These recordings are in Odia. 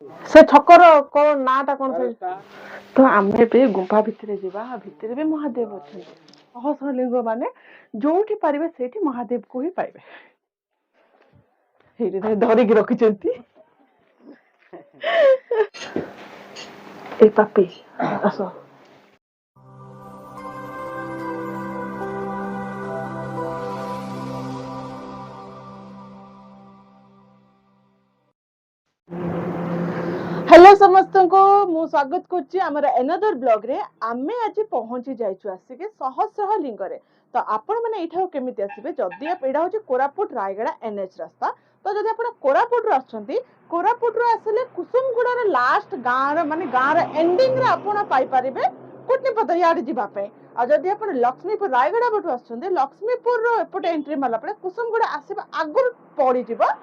से छकर कौन नाटा कौन से तो आमे भी गुंफा भितर जीवा भितर भी महादेव अच्छा सहस्र लिंग माने जोठी पारिबे सेठी महादेव को ही पाइबे हेरे धरिकी रखिचंती ए पापी आस हेलो समस्त को मु स्वागत करछि हमर अनदर ब्लॉग रे आमे आज पहुंची जाइछु आसिके सहस्र लिंग रे तो आपण माने एठा केमिति आसीबे जदी आप एडा होछि कोरापुट रायगड़ा एनएच रास्ता तो जदी आपण कोरापुट रो आछंती कोरापुट रो आसले कुसुमगुड़ा रे लास्ट गां रे माने गां रे एंडिंग रे आपण पाई परिबे कुटनीपद याड जिबा पे आ जदी आपण लक्ष्मीपुर रायगड़ा बटु आछंती लक्ष्मीपुर रो एपटे एंट्री मारला पड़े कुसुमगुड़ा आसीबा आगुर पड़ी जिवो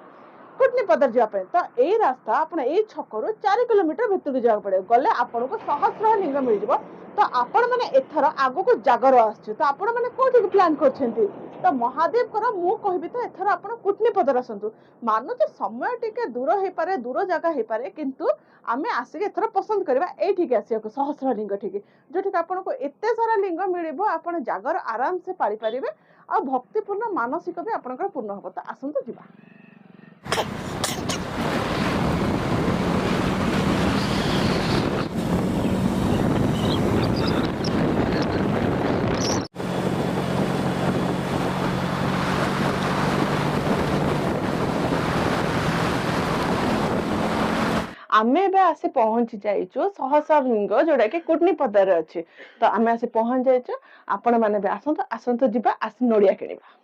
कुटनीपदर जावाई तो यही रास्ता आपण यही छकरू 4 किलोमीटर भितर जावा पड़े गले आपन को सहस्र लिंग मिल जिवो तो आपण माने एथर आगो को जागर आछे तो आपण माने कोठी प्लान करछंती तो महादेव कर मु कहबी तो एथर आपण कुटनीपदर आसंतु मानो जे समय टिके दूर हे पारे दूर जगह हे पारे किंतु आमे आसी एथर पसंद करबा एठी के आसी को सहस्र लिंग ठीक जोठी आपण को एते सारा लिंग मिलिबो आपण जागर आराम से पारि परिबे आ भक्तिपूर्ण मानसिक भी आपनकर पूर्ण होबो तो आसंतु जिबा आमे बे आसे पहुंची जाइचो सहस्र लिंग जोड़ा के कुटनीपदर अच्छे तो आमे आसे पहुंच जाइचो आपण माने बे आसंत आसंत जिबा आसी नोडिया किनिबा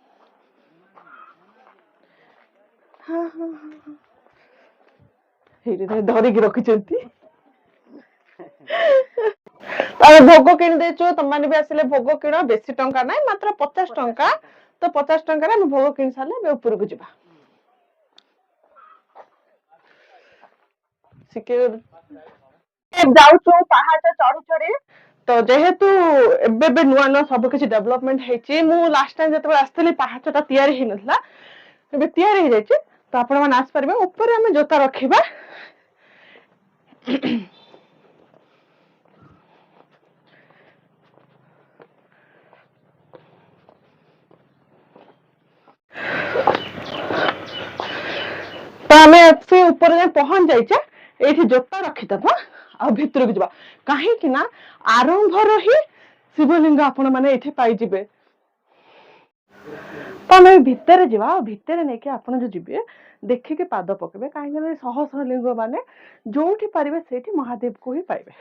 हां हां हां हेरे धरिकी रखिचंती अरे भोग किन देचो तुम माने भी आसले भोग किनो बेसी टंका नै मात्र 50 टंका तो 50 टंका रे भोग किन साले बे ऊपर को जिबा सिक्योर जाउछो पहाड़ चढ़ी चढ़ी तो जेहेतु एबे बे नुआ नुआ सब किछि डेवलपमेंट हेछि मु लास्ट टाइम जतबे आस्तली पहाड़ तैयारी हि नथला एबे तैयारी हे जाइछि तो आपण मन आस परबे ऊपर हमें जोता रखिबा तो हमें से ऊपर जे पहुंच जाइछे एठी जोता रखि दबा आ भितर जबा काहे कि ना आरंभ रही शिवलिंग आपण माने एठी पाई जिबे तो हमें भितर जवा भितर नेके आपण जो जिबे देखि के पाद पकेबे काहे कि सहस्र लिंग माने जोठी पारिबे सेठी महादेव को ही पाइबे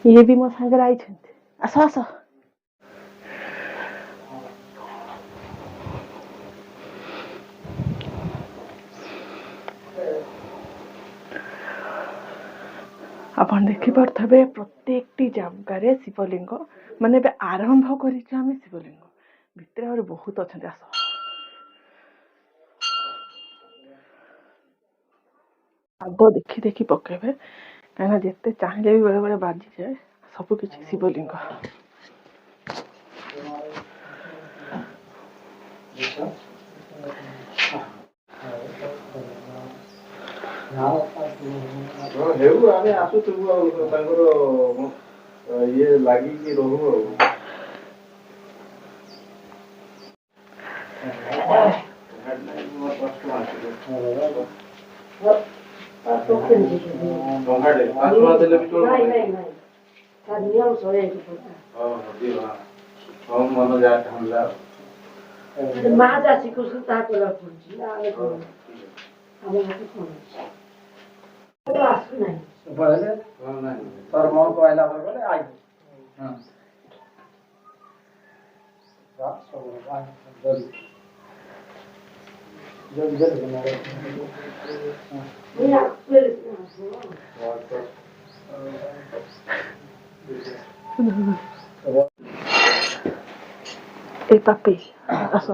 ये भी मो संग आई छथि आस आस आपण देखि परथबे प्रत्येकटी जगह शिवलिंग माने बे आरंभ करिछ हम शिवलिंग भितर और बहुत अछन आस आगो देखि देखि पकेबे कहना जेते चाहिले भी बेले बेले बाजी जाए सब किछि शिवलिंग हेउ आमे आसु तुबु तांकर ये लागि कि रहु ए पापी आस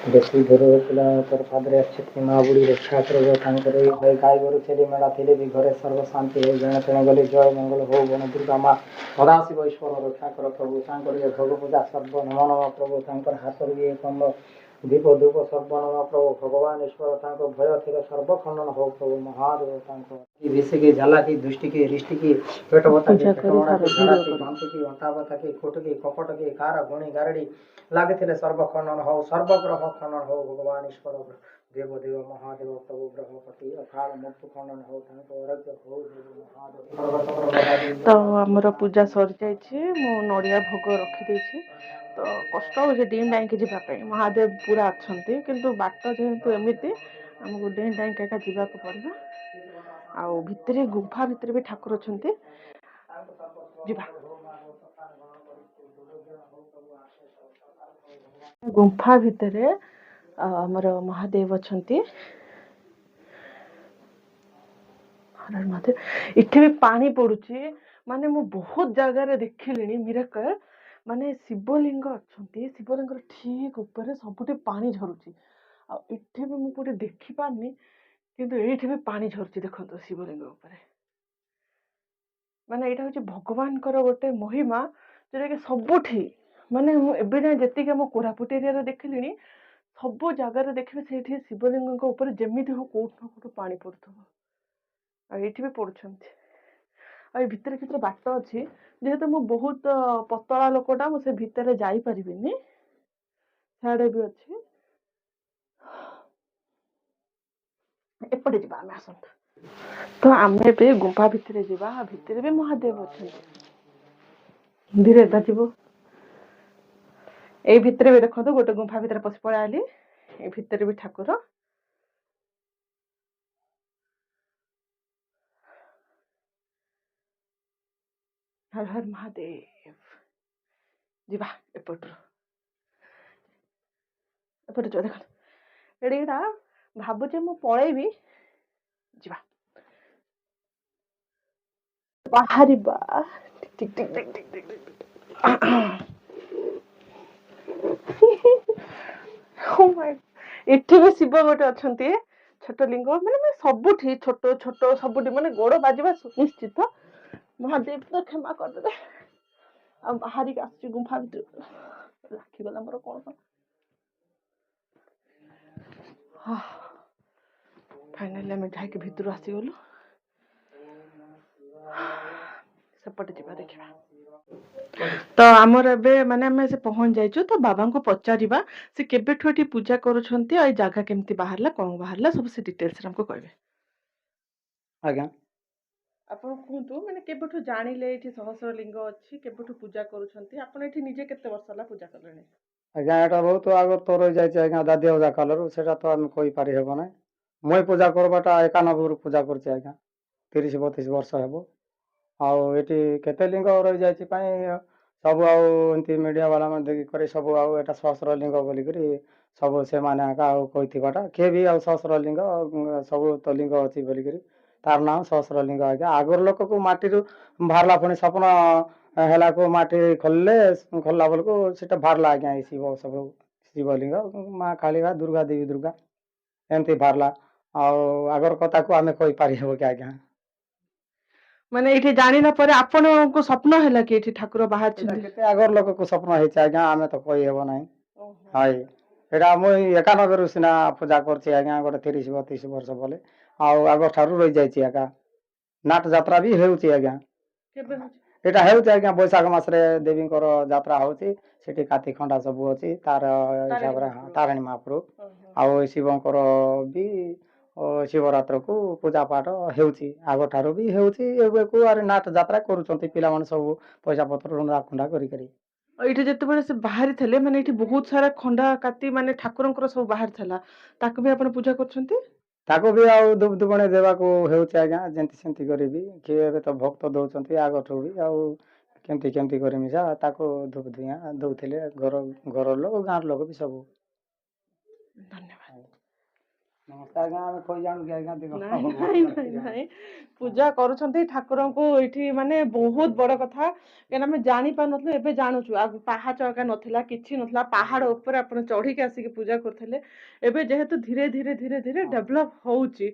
ବେଶୀ ଦୂର ପିଲାଙ୍କର ପାଦରେ ଆସିଛି ମା ବୁଢ଼ୀ ରକ୍ଷା କରିବ ତାଙ୍କର ଏଇ ଗାଈ ଗୋରୁ ଛେଳି ମେଣ୍ଢା ଥିଲେ ବି ଘରେ ସର୍ବଶାନ୍ତି ହେଇ ଜଣେ ତେଣେ ଗଲେ ଜୟ ମଙ୍ଗଳ ହଉ ବନ ଦୁର୍ଗା ମା ସଦାଶିବ ଈଶ୍ୱର ରକ୍ଷା କର ପ୍ରଭୁ ତାଙ୍କର ଇଏ ଭୋଗ ପୂଜା ସର୍ବ ନମ ନମ ପ୍ରଭୁ ତାଙ୍କର ହାତରୁ ଇଏ କନ୍ଦ ଦୀପ ଧୂପ ସର୍ବ ନମ ପ୍ରଭୁ ଭଗବାନ ଈଶ୍ୱର ତାଙ୍କ ଭୟ ଥିଲେ ସର୍ବଖଣ୍ଡନ ହଉ ପ୍ରଭୁ ମହାଦେବ ତାଙ୍କ ବିଷିକି ଝାଲାକି ଦୃଷ୍ଟିକି ରିଷ୍ଟିକି ପେଟ ବତାକି ପେଟ ମଣାକି ଝାଡ଼ାକି ବାନ୍ତିକି ଅଣ୍ଟା ବତାକି ଖୁଟକି କପଟକି କାର ଗୁଣି ଗାରଡ଼ି ଲାଗିଥିଲେ ସର୍ବଖଣ୍ଡନ ହଉ ସର୍ବଗ୍ରହ ଖଣ୍ଡନ ହଉ ଭଗବାନ ଈଶ୍ୱର ଦେବ ଦେବ ମହାଦେବ ପ୍ରଭୁ ଗ୍ରହପତି ଅକାଳ ମୃତ୍ୟୁ ଖଣ୍ଡନ ହଉ ତାଙ୍କ ଆରୋଗ୍ୟ ହଉ ମହାଦେବ। ତ ଆମର ପୂଜା ସରିଯାଇଛି, ମୁଁ ନଡ଼ିଆ ଭୋଗ ରଖିଦେଇଛି। ତ କଷ୍ଟ ହେଉଛି ଡିମ୍ ଡାଇଁକି ଯିବା ପାଇଁ, ମହାଦେବ ପୁରା ଅଛନ୍ତି କିନ୍ତୁ ବାଟ ଯେହେତୁ ଏମିତି ଆମକୁ ଡିମ୍ ଡାଇଁକି ଏକା ଯିବାକୁ ପଡ଼ିବ। ଆଉ ଭିତରେ ଗୁମ୍ଫା ଭିତରେ ବି ଠାକୁର ଅଛନ୍ତି, ଯିବା। ଗୁମ୍ଫା ଭିତରେ ଆମର ମହାଦେବ ଅଛନ୍ତି। ଏଠି ବି ପାଣି ପଡୁଛି, ମାନେ ମୁଁ ବହୁତ ଜାଗାରେ ଦେଖିଲିଣି ମିରାକଲ, ମାନେ ଶିବଲିଙ୍ଗ ଅଛନ୍ତି, ଶିବଲିଙ୍ଗର ଠିକ ଉପରେ ସବୁଠି ପାଣି ଝରୁଛି। ଆଉ ଏଠି ବି ମୁଁ କୋଉଠି ଦେଖିପାରୁନି କିନ୍ତୁ ଏଇଠି ବି ପାଣି ଝରୁଛି, ଦେଖନ୍ତୁ ଶିବଲିଙ୍ଗ ଉପରେ। ମାନେ ଏଇଟା ହଉଛି ଭଗବାନଙ୍କର ଗୋଟେ ମହିମା, ଯୋଉଟାକି ସବୁଠି, ମାନେ ମୁଁ ଏବେ ଯାଏଁ ଯେତିକି ଆମ କୋରାପୁଟ ଏରିଆରେ ଦେଖିଲିଣି ସବୁ ଜାଗାରେ ଦେଖିବେ ସେଇଠି ଶିବଲିଙ୍ଗଙ୍କ ଉପରେ ଯେମିତି ହଉ କୋଉଠୁ ନା କୋଉଠୁ ପାଣି ପଡୁଥିବ। ଆଉ ଏଇଠି ବି ପଡୁଛନ୍ତି। ଆଉ ଏ ଭିତରେ ଭିତରେ ବାଟ ଅଛି, ଯେହେତୁ ମୁଁ ବହୁତ ପତଳା ଲୋକଟା ମୁଁ ସେ ଭିତରେ ଯାଇପାରିବିନି, ସିଆଡେ ବି ଅଛି। ଏପଟେ ଯିବା ଆମେ, ଆସନ୍ତୁ। ତ ଆମେ ଏବେ ଗୁମ୍ଫା ଭିତରେ ଯିବା, ଭିତରେ ବି ମହାଦେବ ଅଛନ୍ତି। ଧୀରେ ଯିବ। ଏଇ ଭିତରେ ବି ଦେଖନ୍ତୁ ଗୋଟେ ଗୁମ୍ଫା ଭିତରେ ପଶି ପଳାଇଲି, ଏଇ ଭିତରେ ବି ଠାକୁର। ହର ହର ମହାଦେବ। ଯିବା ଏପଟରୁ, ଏପଟେ ଯିବା। ଦେଖନ୍ତୁ ଏଇଟା ଭାବୁଛି ମୁଁ ପଳେଇବି, ଯିବା ବାହାରିବା। ଏଠି ବି ଶିବ ଗୋଟେ ଅଛନ୍ତି, ଛୋଟ ଲିଙ୍ଗ, ମାନେ ସବୁଠି ଛୋଟ ଛୋଟ ସବୁଠି, ମାନେ ଗୋଡ ବାଜିବା ସୁନିଶ୍ଚିତ। ମହାଦେବ ତ କ୍ଷମା କରିଦେବେ। ଆଉ ବାହାରିକି ଆସୁଛି ଗୁମ୍ଫା ଭିତରୁ, ରାଖିଗଲା ମୋର କଣ ପାଇଁ। ଫାଇନାଲି ଆମେ ଯାଇକି ଭିତରୁ ଆସିଗଲୁ। ସେପଟେ ଯିବା, ଦେଖିବା। ତ ଆମର ଏବେ ମାନେ ଆମେ ସେ ପହଞ୍ଚି ଯାଇଛୁ, ତ ବାବାଙ୍କୁ ପଚାରିବା ସେ କେବେଠୁ ଏଠି ପୂଜା କରୁଛନ୍ତି, ଆଉ ଏଇ ଜାଗା କେମିତି ବାହାରିଲା, କଣ ବାହାରିଲା, ସବୁ ସେ ଡିଟେଲ୍ସରେ ଆମକୁ କହିବେ। ଆଜ୍ଞା ଆପଣ କୁହନ୍ତୁ, ମାନେ କେବେଠୁ ଜାଣିଲେ ଏଠି ସହସ୍ର ଲିଙ୍ଗ ଅଛି, କେବେଠୁ ପୂଜା କରୁଛନ୍ତି, ଆପଣ ଏଠି ନିଜେ କେତେ ବର୍ଷ ହେଲା ପୂଜା କଲେଣି? ଆଜ୍ଞା ଏଇଟା ବହୁତ ଆଗରୁ ତ ରହିଯାଇଛି ଆଜ୍ଞା, ଦାଦି ଅଜା କାଲରୁ, ସେଇଟା ତ ଆମେ କହିପାରି ହେବ ନାହିଁ। ମୁଇଁ ପୂଜା କରବାଟା 91ରୁ ପୂଜା କରୁଛି ଆଜ୍ଞା, 30-32 ବର୍ଷ ହେବ। ଆଉ ଏଠି କେତେ ଲିଙ୍ଗ ରହିଯାଇଛି ପାଇଁ ସବୁ ଆଉ ଏମିତି ମିଡ଼ିଆ ବାଲା ମାନେ ଦେଖିକରି ସବୁ ଆଉ ଏଇଟା ସହସ୍ର ଲିଙ୍ଗ ବୋଲିକରି ସବୁ ସେମାନେ ଆକା ଆଉ କହିଥିବାଟା, କିଏ ବି ଆଉ ସହସ୍ର ଲିଙ୍ଗ ସବୁ ତ ଲିଙ୍ଗ ଅଛି ବୋଲିକରି ତାର ନାଁ ସହସ୍ର ଲିଙ୍ଗ ଆଜ୍ଞା। ଆଗର ଲୋକକୁ ମାଟିରୁ ବାହାରିଲା, ପୁଣି ସ୍ୱପ୍ନ ହେଲାକୁ ମାଟି ଖୋଲିଲା ବେଳକୁ ସେଟା ବାହାରିଲା ଆଜ୍ଞା, ଏଇ ଶିବ ସବୁ ଶିବଲିଙ୍ଗ, ମା କାଳିକା, ଦୁର୍ଗା ଦେବୀ ଦୁର୍ଗା ଏମିତି ବାହାରିଲା। ଆଉ ଆଗର କଥାକୁ ଆମେ କହିପାରି ହେବ କି ଆଜ୍ଞା? ମାନେ ଏଇଠି ଜାଣିଲା ପରେ ଆପଣଙ୍କୁ ସ୍ୱପ୍ନ ହେଲା କି ଏଠି ଠାକୁର ବାହାରିଛନ୍ତି? କେତେ ଆଗର ଲୋକକୁ ସ୍ୱପ୍ନ ହେଇଛି ଆଜ୍ଞା, ଆମେ ତ କହିହେବ ନାହିଁ। ହାଇ ଏଇଟା ମୁଇଁ 91ରୁ ସିନା ପୂଜା କରୁଛି ଆଜ୍ଞା, ଗୋଟେ 30-32 ବର୍ଷ ବୋଲେ, ଆଉ ଆଗ ଠାରୁ ରହିଯାଇଛି ଆଜ୍ଞା। ନାଟ ଯାତ୍ରା ବି ହେଉଛି ଆଜ୍ଞା। ଏଇଟା ହେଉଛି ଆଜ୍ଞା ବୈଶାଖ ମାସରେ ଦେବୀଙ୍କର ଯାତ୍ରା ହେଉଛି, ସେଠି କାତି ଖଣ୍ଡା ସବୁ ଅଛି ତାର ହିସାବରେ। ତାରିଣୀ ମହାପ୍ରଭୁ। ଆଉ ଶିବଙ୍କର ବି ଶିବରାତ୍ରକୁ ପୂଜା ପାଠ ହେଉଛି, ଆଗଠାରୁ ବି ହେଉଛି। ଏବେକୁ ଆରେ ନାଟ ଯାତ୍ରା କରୁଛନ୍ତି ପିଲାମାନେ ସବୁ, ପଇସା ପତ୍ର ରନ୍ଦା ଖଣ୍ଡା କରିକରି। ଏଇଠି ଯେତେବେଳେ ସେ ବାହାରିଥିଲେ, ମାନେ ଏଠି ବହୁତ ସାରା ଖଣ୍ଡା କାତି ମାନେ ଠାକୁରଙ୍କର ସବୁ ବାହାରିଥିଲା, ତାକୁ ବି ଆପଣ ପୂଜା କରୁଛନ୍ତି? ତାକୁ ବି ଆଉ ଦୁବଦୁବଣୀ ଦେବାକୁ ହେଉଛି ଆଜ୍ଞା, ଯେମିତି ସେମିତି କରିବି। କିଏ ଏବେ ତ ଭକ୍ତ ଦଉଛନ୍ତି, ଆଗଠୁ ବି ଆଉ କେମିତି କେମିତି କରି ମିଶା ତାକୁ ଧୂପ ଧୂଆଁ ଦଉଥିଲେ ଘର ଲୋକ, ଗାଁର ଲୋକ ବି ସବୁ। ଧନ୍ୟବାଦ। ନମସ୍କାର ଆଜ୍ଞା ଆମେ କହି ଜାଣୁ କି ଆଜ୍ଞା ଦେଖ ନାଇଁ ନାଇଁ ନାଇଁ ନାଇଁ ପୂଜା କରୁଛନ୍ତି ଠାକୁରଙ୍କୁ ଏଇଠି ମାନେ ବହୁତ ବଡ କଥା କାହିଁକିନା ଆମେ ଜାଣି ପାରୁନଥିଲୁ ଏବେ ଜାଣୁଛୁ ଆଉ ପାହାଚ ଏକା ନଥିଲା କିଛି ନଥିଲା ପାହାଡ ଉପରେ ଆପଣ ଚଢିକି ଆସିକି ପୂଜା କରୁଥିଲେ ଏବେ ଯେହେତୁ ଧୀରେ ଧୀରେ ଧୀରେ ଧୀରେ ଡେଭଲପ ହଉଛି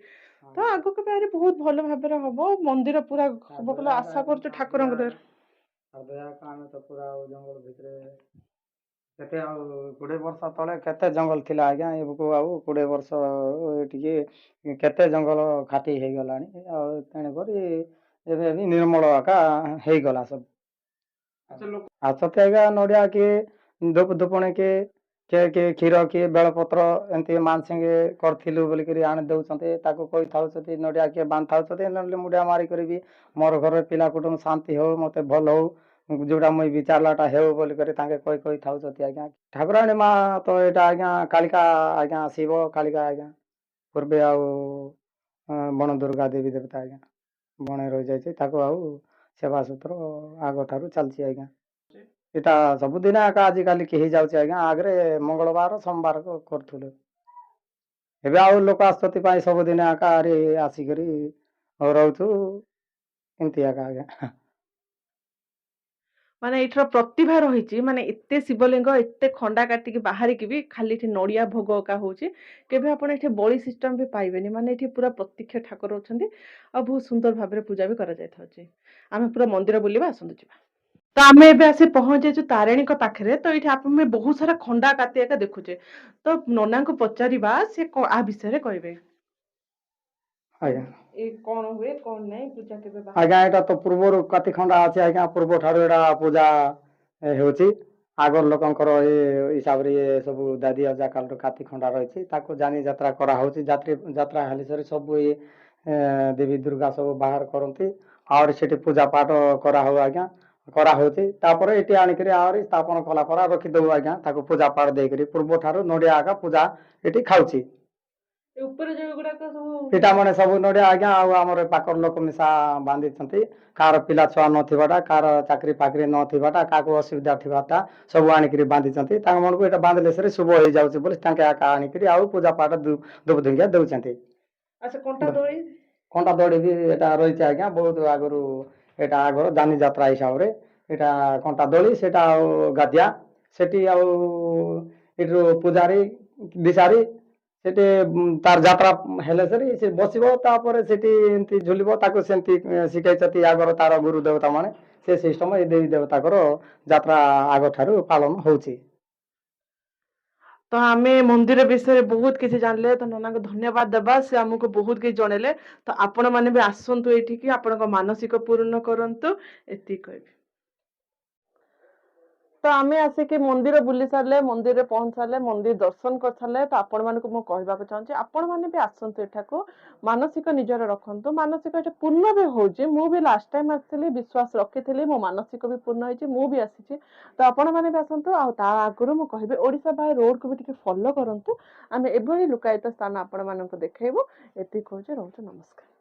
ତ ଆଗକୁ ବି ଆହୁରି ବହୁତ ଭଲ ଭାବରେ ହବ ମନ୍ଦିର ପୁରା ହବ ବୋଲି ଆଶା କରୁଛୁ ଠାକୁରଙ୍କ ଦ୍ୱାରା ଆମେ ତ ପୁରା ଆଉ ଜଙ୍ଗଲ ଭିତରେ କେତେ ଆଉ 20 ବର୍ଷ ତଳେ କେତେ ଜଙ୍ଗଲ ଥିଲା ଆଜ୍ଞା ଏବେକୁ ଆଉ 20 ବର୍ଷ ଟିକେ କେତେ ଜଙ୍ଗଲ ଘାଟି ହେଇଗଲାଣି ଆଉ ତେଣୁକରି ଏବେ ବି ନିର୍ମଳ ଆକା ହେଇଗଲା ସବୁ ଆସନ୍ତି ଆଜ୍ଞା ନଡ଼ିଆ କିଏ ଧୂପ ଧୂପଣି କିଏ କ୍ଷୀର କିଏ ବେଳପତ୍ର ଏମିତି ମାଂସିଙ୍ଗେ କରିଥିଲୁ ବୋଲିକରି ଆଣି ଦେଉଛନ୍ତି ତାକୁ କହିଥାଉଛନ୍ତି ନଡ଼ିଆ କିଏ ବାନ୍ଧିଥାଉଛନ୍ତି ନହେଲେ ମୁଡ଼ିଆ ମାରିକରି ବି ମୋର ଘରେ ପିଲା କୁଟୁମ୍ବ ଶାନ୍ତି ହଉ ମୋତେ ଭଲ ହଉ ଯୋଉଟା ମୁଇଁ ବିଚାରିଲାଟା ହେଉ ବୋଲିକରି ତାଙ୍କେ କହିଥାଉଛନ୍ତି ଆଜ୍ଞା ଠାକୁରାଣୀ ମା ତ ଏଇଟା ଆଜ୍ଞା କାଳିକା ଆଜ୍ଞା ଶିବ କାଳିକା ଆଜ୍ଞା ପୂର୍ବେ ଆଉ ବଣ ଦୁର୍ଗା ଦେବୀ ଦେବତା ଆଜ୍ଞା ବଣେ ରହିଯାଇଛି ତାକୁ ଆଉ ସେବା ସୂତ୍ର ଆଗଠାରୁ ଚାଲିଛି ଆଜ୍ଞା ଏଇଟା ସବୁଦିନ ଏକା ଆଜିକାଲି କେହି ଯାଉଛି ଆଜ୍ଞା ଆଗରେ ମଙ୍ଗଳବାର ସୋମବାର କରୁଥିଲୁ ଏବେ ଆଉ ଲୋକ ଆସୁଛନ୍ତି ପାଇଁ ସବୁଦିନ ଏକା ଆସିକରି ରହୁଛୁ ଏମିତି ଏକା ଆଜ୍ଞା ମାନେ ଏଇଠିର ପ୍ରତିଭା ରହିଛି ମାନେ ଏତେ ଶିବଲିଙ୍ଗ ଏତେ ଖଣ୍ଡା କାଟିକି ବାହାରିକି ବି ଖାଲି ଏଠି ନଡିଆ ଭୋଗ ଏକା ହଉଛି କେବେ ଆପଣ ଏଠି ବଳି ସିଷ୍ଟମ ବି ପାଇବେନି ମାନେ ଏଠି ପୁରା ପ୍ରତ୍ୟକ୍ଷ ଠାକୁର ଅଛନ୍ତି ଆଉ ବହୁତ ସୁନ୍ଦର ଭାବରେ ପୂଜା ବି କରାଯାଇଥାଉଛି ଆମେ ପୁରା ମନ୍ଦିର ବୁଲିବା ଆସନ୍ତୁ ଯିବା ତ ଆମେ ଏବେ ଆସି ପହଞ୍ଚିଛୁ ତାରିଣୀଙ୍କ ପାଖରେ ତ ଏଇଠି ଆମେ ବହୁତ ସାରା ଖଣ୍ଡା କାତି ଏକା ଦେଖୁଛେ ତ ନନାଙ୍କୁ ପଚାରିବା ସେ ଆ ବିଷୟରେ କହିବେ ଆଜ୍ଞା ଏ କଣ ହୁଏ କଣ ନାହିଁ ପୂଜା କେବେ ଆଜ୍ଞା ଏଇଟା ତ ପୂର୍ବରୁ କାତି ଖଣ୍ଡା ଅଛି ଆଜ୍ଞା ପୂର୍ବ ଠାରୁ ଏଇଟା ପୂଜା ହେଉଛି ଆଗର ଲୋକଙ୍କର ଏ ହିସାବରେ ଇଏ ସବୁ ଦାଦି ଅଜା କାଳର କାତି ଖଣ୍ଡା ରହିଛି ତାକୁ ଯାନି ଯାତ୍ରା କରାହଉଛି ଯାତ୍ରା ହେଲେ ସରି ସବୁ ଇଏ ଦେବୀ ଦୁର୍ଗା ସବୁ ବାହାର କରନ୍ତି ଆହୁରି ସେଠି ପୂଜା ପାଠ କରାହୁଏ ଆଜ୍ଞା କରାହଉଛି ତାପରେ ଏଠି ଆଣିକରି ଆହୁରି ସ୍ଥାପନ କଲା ପରେ ରଖିଦବୁ ଆଜ୍ଞା ତାକୁ ପୂଜା ପାଠ ଦେଇକରି ପୂର୍ବ ଠାରୁ ନଡ଼ିଆ ଆଜ୍ଞା ପୂଜା ଏଠି ଖାଉଛି ଉପରେ ଯୋଉ ଗୁଡାକ ସବୁ ଏଇଟା ମାନେ ସବୁ ନଡ଼ିଆ ଆଜ୍ଞା ଆଉ ଆମର ପାଖର ଲୋକ ମିଶା ବାନ୍ଧିଛନ୍ତି କାହାର ପିଲା ଛୁଆ ନଥିବାଟା କାହାର ଚାକିରି ଫାକିରି ନଥିବାଟା କାହାକୁ ଅସୁବିଧା ଥିବାଟା ସବୁ ଆଣିକରି ବାନ୍ଧିଛନ୍ତି ତାଙ୍କ ମାନଙ୍କୁ ଏଇଟା ବାନ୍ଧିଲେ ସରି ଶୁଭ ହେଇଯାଉଛି ବୋଲି ତାଙ୍କେ ଆକା ଆଣିକରି ଆଉ ପୂଜା ପାଠ ଧୂପ ଧୁଙ୍ଗିଆ ଦଉଛନ୍ତି ଆଚ୍ଛା କଣ୍ଟା ଦୋଳି କଣ୍ଟା ଦୋଳି ବି ଏଇଟା ରହିଛି ଆଜ୍ଞା ବହୁତ ଆଗରୁ ଏଇଟା ଆଗର ଯାନି ଯାତ୍ରା ହିସାବରେ ଏଇଟା କଣ୍ଟା ଦୋଳି ସେଇଟା ଆଉ ଗାଦିଆ ସେଠି ଆଉ ଏଠୁ ପୂଜାରୀ ବିସାରି ସେଠି ତାର ଯାତ୍ରା ହେଲେ ସରି ସେ ବସିବ ତାପରେ ସେଠି ଏମିତି ଝୁଲିବ ତାକୁ ସେମିତି ଶିଖେଇଛନ୍ତି ଆଗର ତାର ଗୁରୁ ଦେବତା ମାନେ ସେ ସିଷ୍ଟମ ଏଇ ଦେବୀ ଦେବତାଙ୍କର ଯାତ୍ରା ଆଗଠାରୁ ପାଳନ ହଉଛି ତ ଆମେ ମନ୍ଦିର ବିଷୟରେ ବହୁତ କିଛି ଜାଣିଲେ ତ ନନାଙ୍କୁ ଧନ୍ୟବାଦ ଦେବା ସେ ଆମକୁ ବହୁତ କିଛି ଜଣେଇଲେ ତ ଆପଣ ମାନେ ବି ଆସନ୍ତୁ ଏଇଠିକି ଆପଣଙ୍କ ମାନସିକ ପୂର୍ଣ୍ଣ କରନ୍ତୁ ଏତିକି କହିବି ତ ଆମେ ଆସିକି ମନ୍ଦିର ବୁଲି ସାରିଲେ ମନ୍ଦିରରେ ପହଞ୍ଚି ସାରିଲେ ମନ୍ଦିର ଦର୍ଶନ କରିସାରିଲେ ତ ଆପଣ ମାନଙ୍କୁ ମୁଁ କହିବାକୁ ଚାହୁଁଛି ଆପଣ ମାନେ ବି ଆସନ୍ତୁ ଏଠାକୁ ମାନସିକ ନିଜର ରଖନ୍ତୁ ମାନସିକ ଏଠି ପୂର୍ଣ୍ଣ ବି ହଉଛି ମୁଁ ବି ଲାଷ୍ଟ ଟାଇମ ଆସିଥିଲି ବିଶ୍ୱାସ ରଖିଥିଲି ମୋ ମାନସିକ ବି ପୂର୍ଣ୍ଣ ହେଇଛି ମୁଁ ବି ଆସିଛି ତ ଆପଣ ମାନେ ବି ଆସନ୍ତୁ ଆଉ ତା ଆଗରୁ ମୁଁ କହିବି ଓଡିଶା ବାହାରେ ରୋଡକୁ ବି ଟିକେ ଫଲୋ କରନ୍ତୁ ଆମେ ଏଭଳି ଲୁକାୟିତ ସ୍ଥାନ ଆପଣ ମାନଙ୍କୁ ଦେଖେଇବୁ ଏତିକି କହୁଛି ରହୁଛୁ ନମସ୍କାର